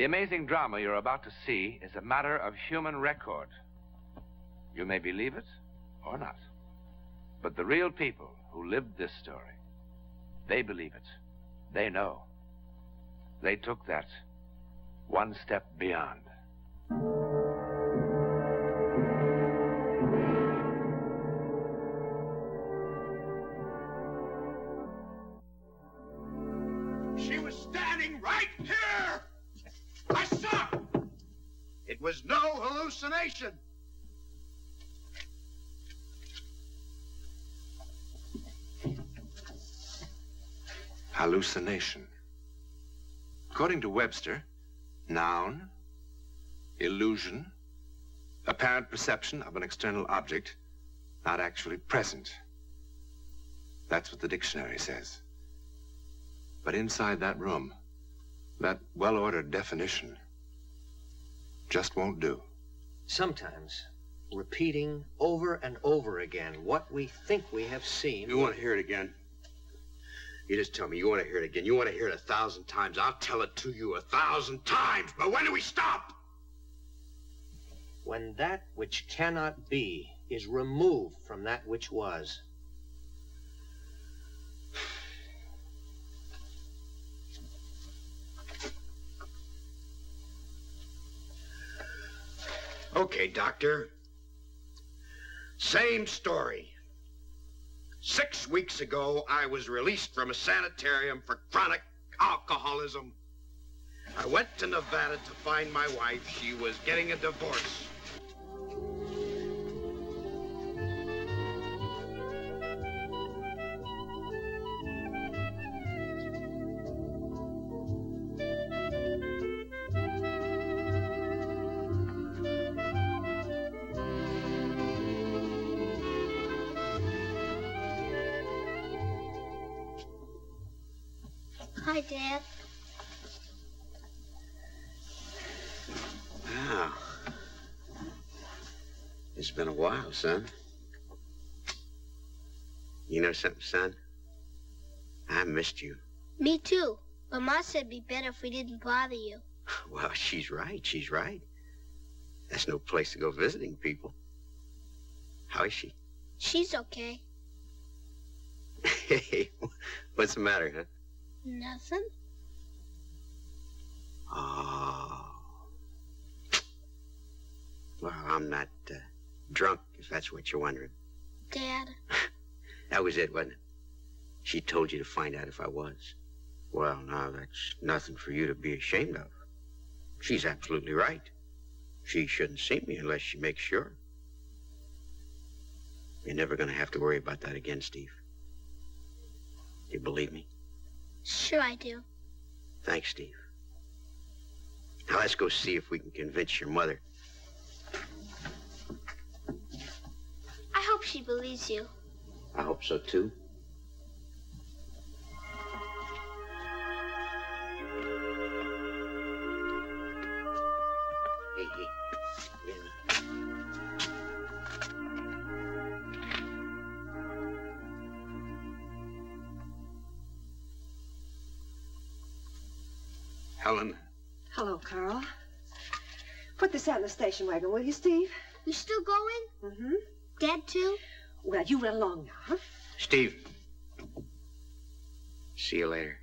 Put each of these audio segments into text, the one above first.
The amazing drama you're about to see is a matter of human record. You may believe it or not, but the real people who lived this story, they believe it. They know. They took that one step beyond. She was standing right here! I saw her! It was no hallucination. Hallucination. According to Webster, noun, illusion, apparent perception of an external object, not actually present. That's what the dictionary says. But inside that room, that well-ordered definition just won't do. Sometimes, repeating over and over again what we think we have seen... You want to hear it again? You just tell me you want to hear it again. You want to hear it 1,000 times. I'll tell it to you 1,000 times. But when do we stop? When that which cannot be is removed from that which was. Okay, Doctor. Same story. 6 weeks ago, I was released from a sanitarium for chronic alcoholism. I went to Nevada to find my wife. She was getting a divorce. Hi, Dad. Wow. It's been a while, son. You know something, son? I missed you. Me too. But Ma said it'd be better if we didn't bother you. Well, she's right. She's right. That's no place to go visiting people. How is she? She's okay. Hey, what's the matter, huh? Nothing. Oh. Well, I'm not drunk, if that's what you're wondering. Dad. That was it, wasn't it? She told you to find out if I was. Well, now, that's nothing for you to be ashamed of. She's absolutely right. She shouldn't see me unless she makes sure. You're never going to have to worry about that again, Steve. You believe me? Sure I do. Thanks, Steve. Now let's go see if we can convince your mother. I hope she believes you. I hope so, too. Hey, hey. Wait a minute. Helen. Hello, Carl. Put this out in the station wagon, will you, Steve? You still going? Mm-hmm. Dad, too? Well, you run along now, huh? Steve. See you later.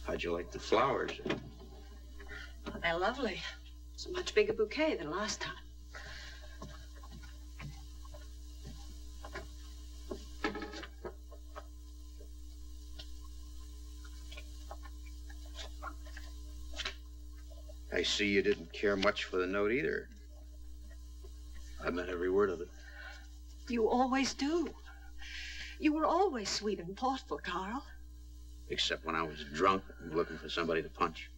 How'd you like the flowers? They're lovely. It's a much bigger bouquet than last time. I see you didn't care much for the note either. I meant every word of it. You always do. You were always sweet and thoughtful, Carl. Except when I was drunk and looking for somebody to punch.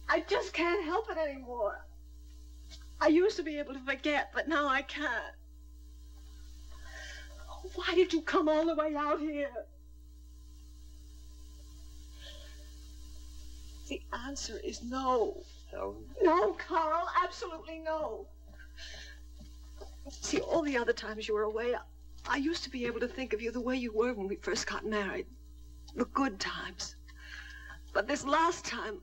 I just can't help it anymore. I used to be able to forget, but now I can't. Why Why did you come all the way out here? The answer is no. Helen? No, Carl, absolutely no. See, all the other times you were away, I used to be able to think of you the way you were when we first got married. The good times. But this last time,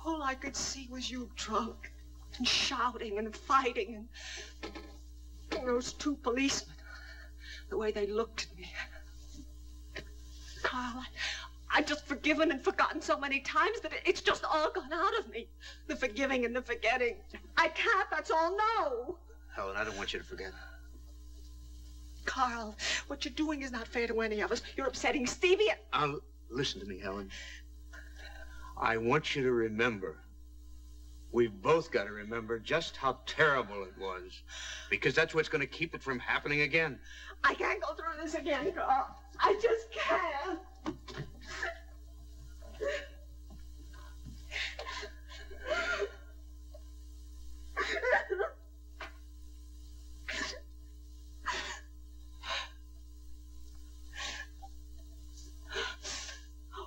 all I could see was you drunk and shouting and fighting and those two policemen, the way they looked at me. Carl, I've just forgiven and forgotten so many times that it's just all gone out of me. The forgiving and the forgetting. I can't, that's all, no. Helen, I don't want you to forget. Carl, what you're doing is not fair to any of us. You're upsetting Stevie and... Listen to me, Helen. I want you to remember. We've both got to remember just how terrible it was. Because that's what's going to keep it from happening again. I can't go through this again, Carl. I just can't.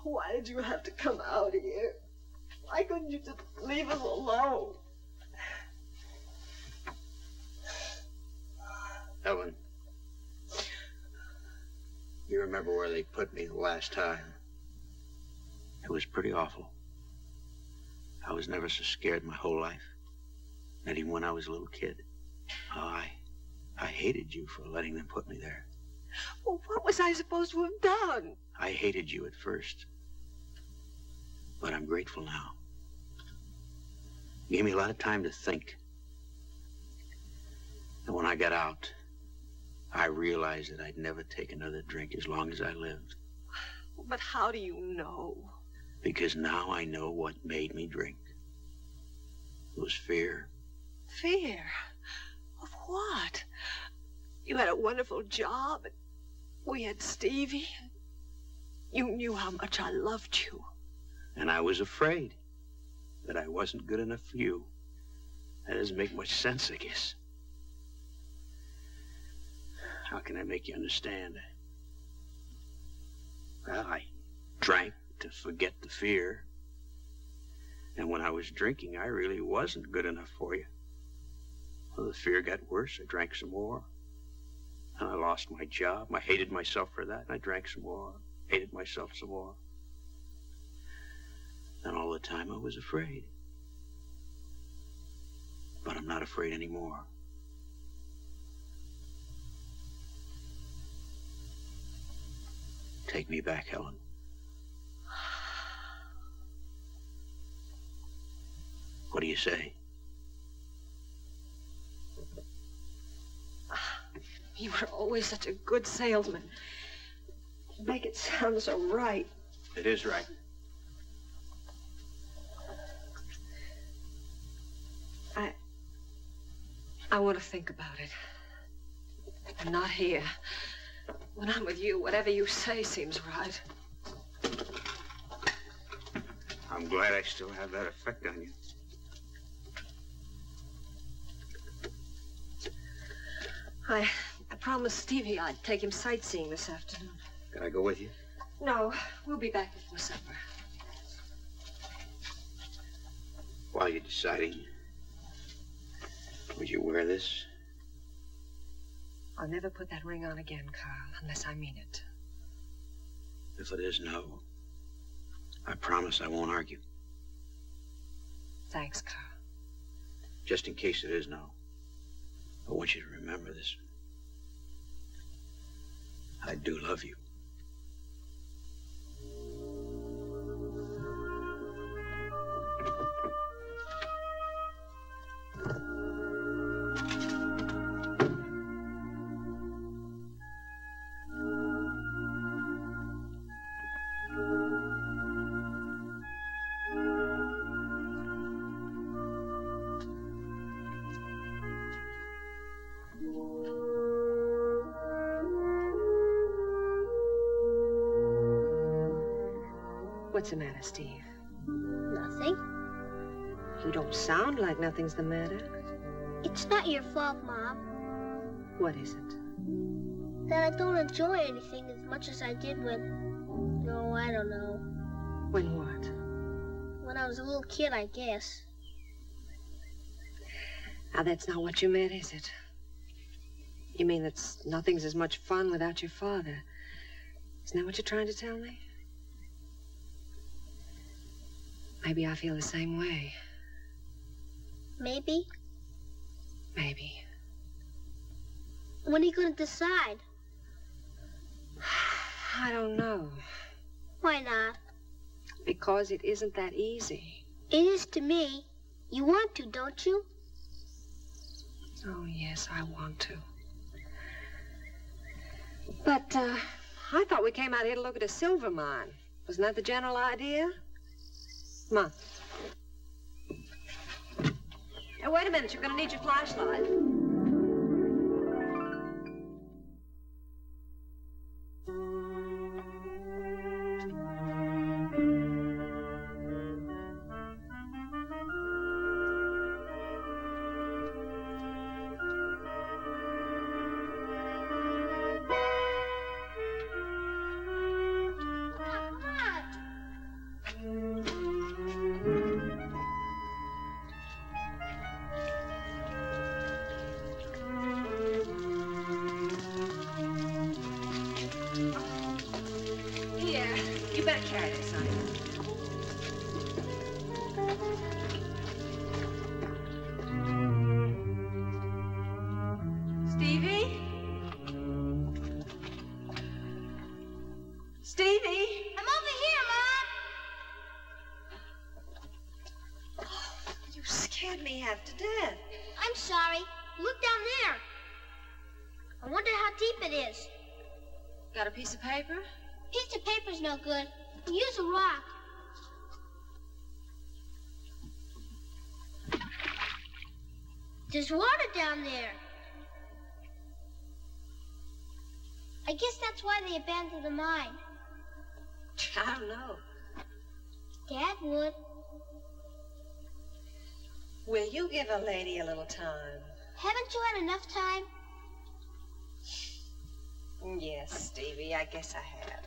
Why did you have to come out here? Why couldn't you just leave us alone? Helen, you remember where they put me the last time? It was pretty awful. I was never so scared my whole life. Not even when I was a little kid. Oh, I hated you for letting them put me there. Well, what was I supposed to have done? I hated you at first. But I'm grateful now. You gave me a lot of time to think. And when I got out, I realized that I'd never take another drink as long as I lived. But how do you know? Because now I know what made me drink. It was fear. Fear? Of what? You had a wonderful job, and we had Stevie. You knew how much I loved you. And I was afraid that I wasn't good enough for you. That doesn't make much sense, I guess. How can I make you understand? Well, I drank to forget the fear. And when I was drinking, I really wasn't good enough for you. Well, the fear got worse. I drank some more. And I lost my job. I hated myself for that. And I drank some more. Hated myself some more. And all the time I was afraid. But I'm not afraid anymore. Take me back, Helen. What do you say? You were always such a good salesman. You make it sound so right. It is right. I want to think about it. I'm not here. When I'm with you, whatever you say seems right. I'm glad I still have that effect on you. I promised Stevie I'd take him sightseeing this afternoon. Can I go with you? No, we'll be back before supper. While you're deciding, would you wear this? I'll never put that ring on again, Carl, unless I mean it. If it is no, I promise I won't argue. Thanks, Carl. Just in case it is no, I want you to remember this. I do love you. What's the matter, Steve? Nothing. You don't sound like nothing's the matter. It's not your fault, Mom. What is it? That I don't enjoy anything as much as I did when... No, I don't know. When what? When I was a little kid, I guess. Now, that's not what you meant, is it? You mean that nothing's as much fun without your father. Isn't that what you're trying to tell me? Maybe I feel the same way. Maybe? Maybe. When are you going to decide? I don't know. Why not? Because it isn't that easy. It is to me. You want to, don't you? Oh, yes, I want to. But, I thought we came out here to look at a silver mine. Wasn't that the general idea? Come on. Hey, wait a minute. You're going to need your flashlight. Carry this, honey. Stevie? Stevie? I'm over here, Mom. Oh, you scared me half to death. I'm sorry. Look down there. I wonder how deep it is. Got a piece of paper? Piece of paper's no good. Use a rock. There's water down there. I guess that's why they abandoned the mine. I don't know. Dad would. Will you give a lady a little time? Haven't you had enough time? Yes, Stevie, I guess I have.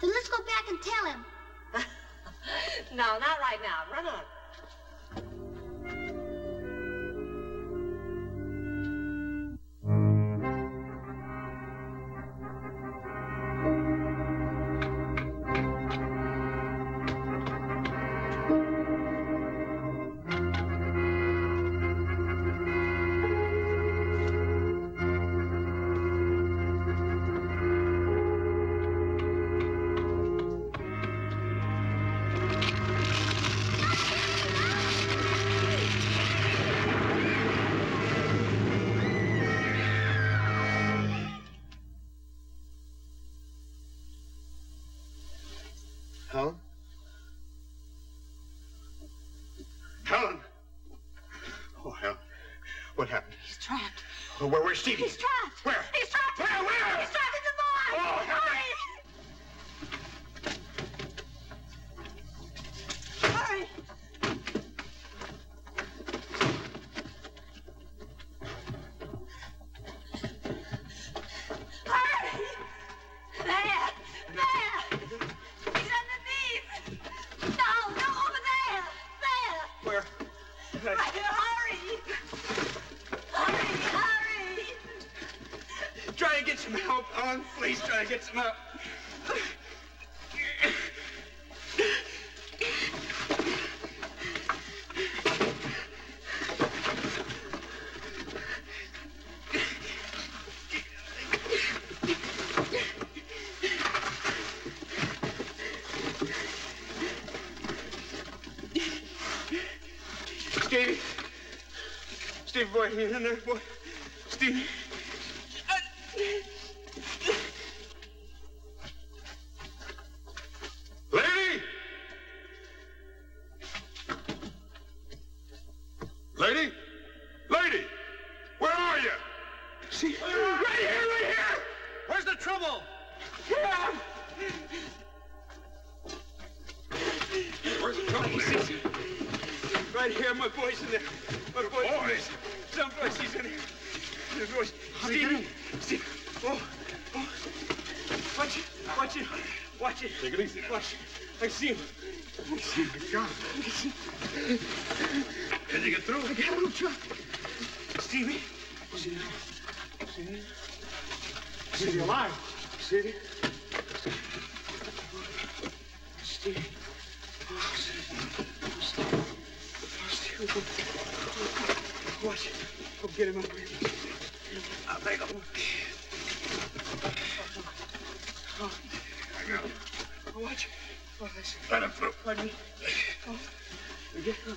Then let's go back and tell him. No, not right now. Run on. Helen? Helen! Oh, Helen. What happened? He's trapped. Oh, where's Stevie? He's trapped. Where? He's trapped. Where? He's trapped in the barn. Oh, Helen! Hurry. Hurry. There. He's underneath. No, over there. There. Where? Right here, hurry. Hurry. Try to get some help, Helen. Please try to get some help. Stevie. Stevie, boy, you in there, boy? Stevie. Lady! Lady? Lady! Where are you? See? Right here! Where's the trouble? Here! Where's the trouble? Right here, my boy's in there. My boy's someplace he's in here. His voice. Stevie. Watch it. Take it easy. Watch it. I see him. I see him. Get going. Can you get through? I got him, Chuck. Stevie. Stevie. Stevie. Stevie alive. Stevie. Stevie. Oh, Stevie. Stevie. Watch it. Go get him up here. I'll take him. Oh. I got him. Watch. Oh, Let him through. pardon me. Oh. Get him.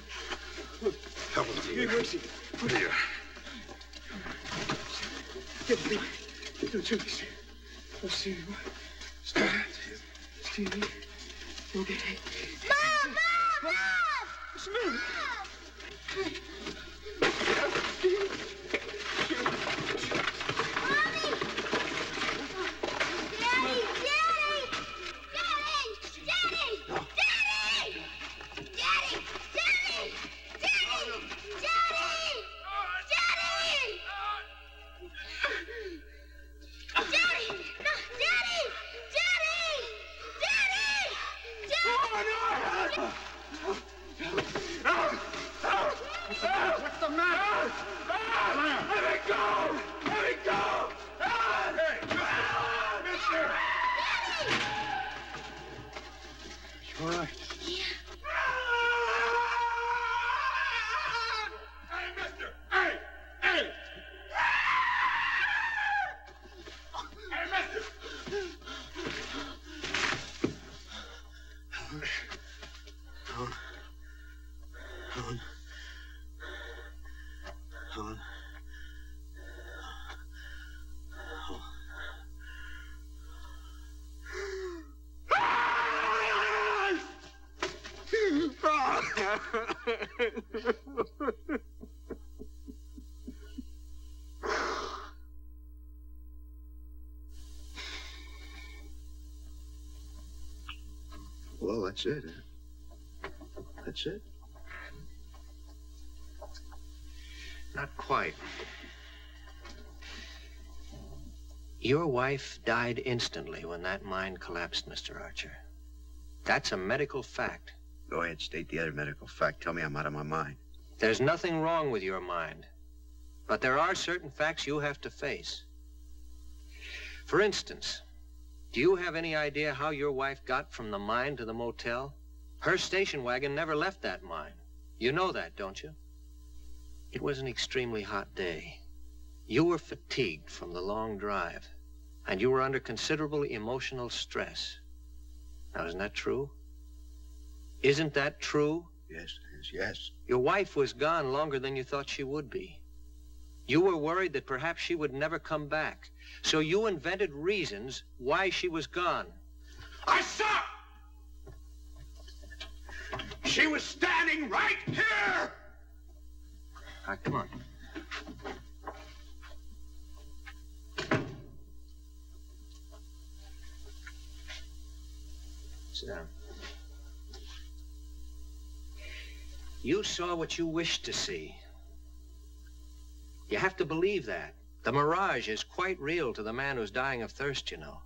Help him. Give me mercy. Here. Get him. Do it to me, Stevie. Oh, Stevie. Stevie. Okay. Mom! Mom! Mom! What's the matter? What's the matter? Let me go! Let me go! Hey! Mister! You all right? Hey, mister! Hey! Hey! Hey, mister! Well, that's it. That's it. Not quite. Your wife died instantly when that mine collapsed, Mr. Archer. That's a medical fact. Go ahead, state the other medical fact. Tell me I'm out of my mind. There's nothing wrong with your mind. But there are certain facts you have to face. For instance, do you have any idea how your wife got from the mine to the motel? Her station wagon never left that mine. You know that, don't you? It was an extremely hot day. You were fatigued from the long drive, and you were under considerable emotional stress. Now, isn't that true? Isn't that true? Yes, yes, yes. Your wife was gone longer than you thought she would be. You were worried that perhaps she would never come back, so you invented reasons why she was gone. I saw! She was standing right here! All right, come on. Sit down. You saw what you wished to see. You have to believe that. The mirage is quite real to the man who's dying of thirst, you know.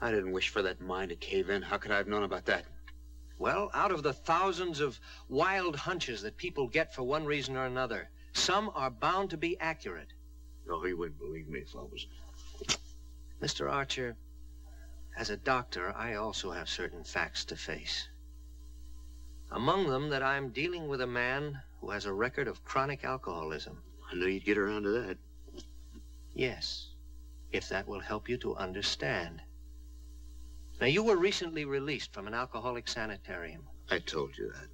I didn't wish for that mine to cave in. How could I have known about that? Well, out of the thousands of wild hunches that people get for one reason or another, some are bound to be accurate. No, he wouldn't believe me if I was... Mr. Archer, as a doctor, I also have certain facts to face. Among them, that I'm dealing with a man who has a record of chronic alcoholism. I knew you'd get around to that. Yes, if that will help you to understand. Now, you were recently released from an alcoholic sanitarium. I told you that.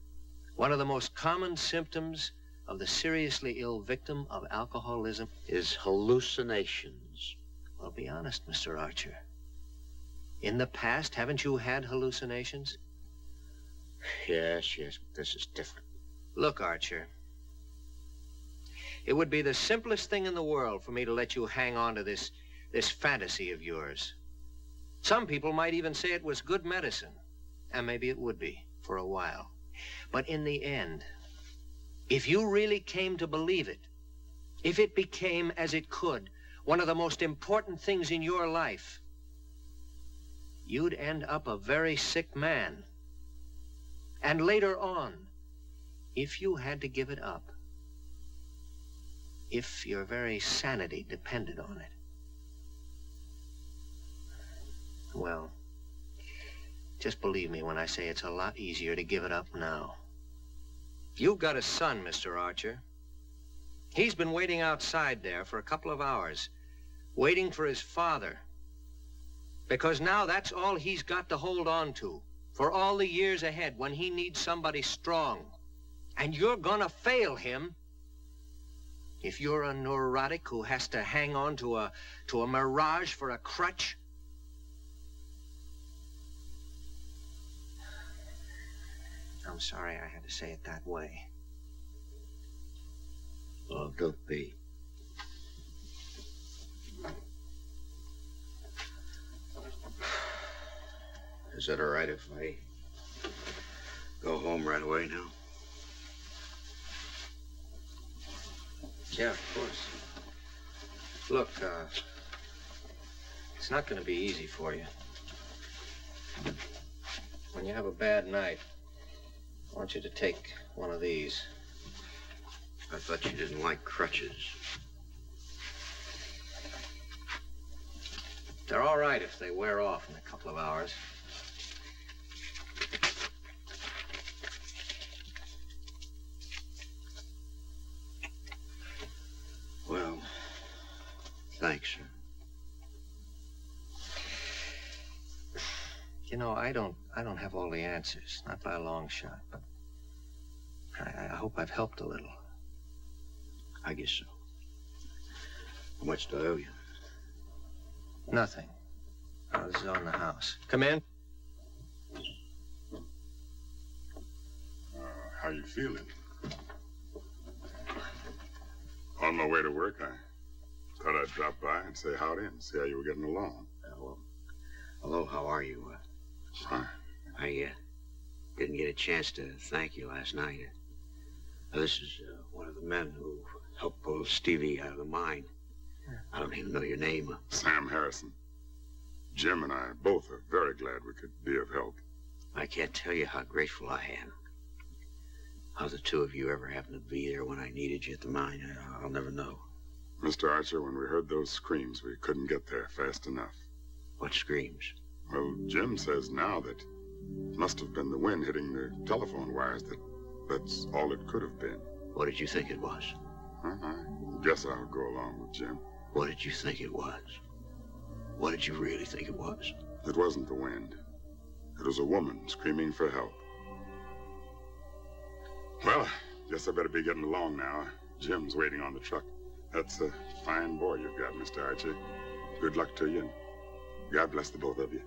One of the most common symptoms of the seriously ill victim of alcoholism is hallucinations. Well, be honest, Mr. Archer. In the past, haven't you had hallucinations? Yes, yes, but this is different. Look, Archer, it would be the simplest thing in the world for me to let you hang on to this fantasy of yours. Some people might even say it was good medicine, and maybe it would be for a while. But in the end, if you really came to believe it, if it became, as it could, one of the most important things in your life, you'd end up a very sick man. And later on, if you had to give it up, if your very sanity depended on it, well, just believe me when I say it's a lot easier to give it up now. You've got a son, Mr. Archer. He's been waiting outside there for a couple of hours, waiting for his father. Because now that's all he's got to hold on to for all the years ahead when he needs somebody strong. And you're gonna fail him if you're a neurotic who has to hang on to a mirage for a crutch. I'm sorry I had to say it that way. Oh, don't be. Is that all right if I go home right away now? Yeah, of course. Look, it's not going to be easy for you. When you have a bad night, I want you to take one of these. I thought you didn't like crutches. They're all right if they wear off in a couple of hours. Well, thanks, sir. You know, I don't have all the answers, not by a long shot, but I hope I've helped a little. I guess so. How much do I owe you? Nothing. Oh, this is on the house. Come in. How you feeling? On my way to work, I thought I'd drop by and say howdy and see how you were getting along. Well, hello, how are you? Fine. I didn't get a chance to thank you last night. This is one of the men who helped pull Stevie out of the mine. I don't even know your name. Sam Harrison. Jim and I both are very glad we could be of help. I can't tell you how grateful I am. How the two of you ever happened to be there when I needed you at the mine, I'll never know. Mr. Archer, when we heard those screams, we couldn't get there fast enough. What screams? Well, Jim says now that it must have been the wind hitting the telephone wires. That's all it could have been. What did you think it was? I guess I'll go along with Jim. What did you think it was? What did you really think it was? It wasn't the wind. It was a woman screaming for help. Well, guess I better be getting along now. Jim's waiting on the truck. That's a fine boy you've got, Mr. Archer. Good luck to you, and God bless the both of you.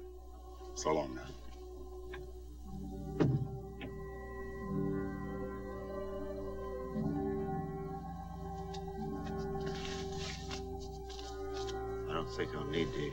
So long now. I don't think I'll need these.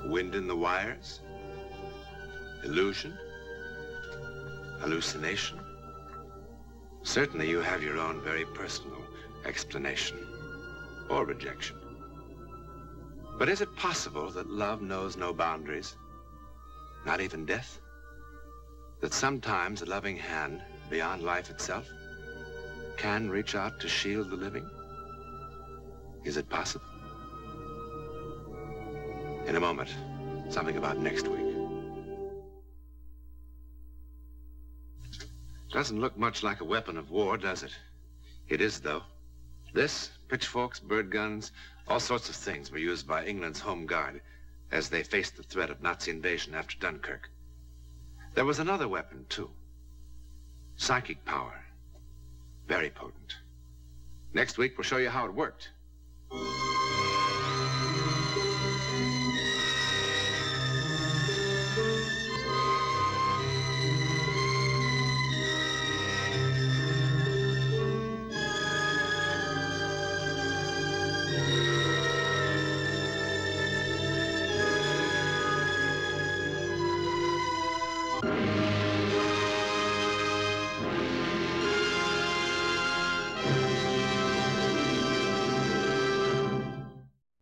Wind in the wires? Illusion? Hallucination? Certainly you have your own very personal explanation or rejection. But is it possible that love knows no boundaries? Not even death? That sometimes a loving hand, beyond life itself, can reach out to shield the living? Is it possible? In a moment, something about next week. Doesn't look much like a weapon of war, does it? It is, though. This, pitchforks, bird guns, all sorts of things were used by England's Home Guard as they faced the threat of Nazi invasion after Dunkirk. There was another weapon, too. Psychic power. Very potent. Next week, we'll show you how it worked.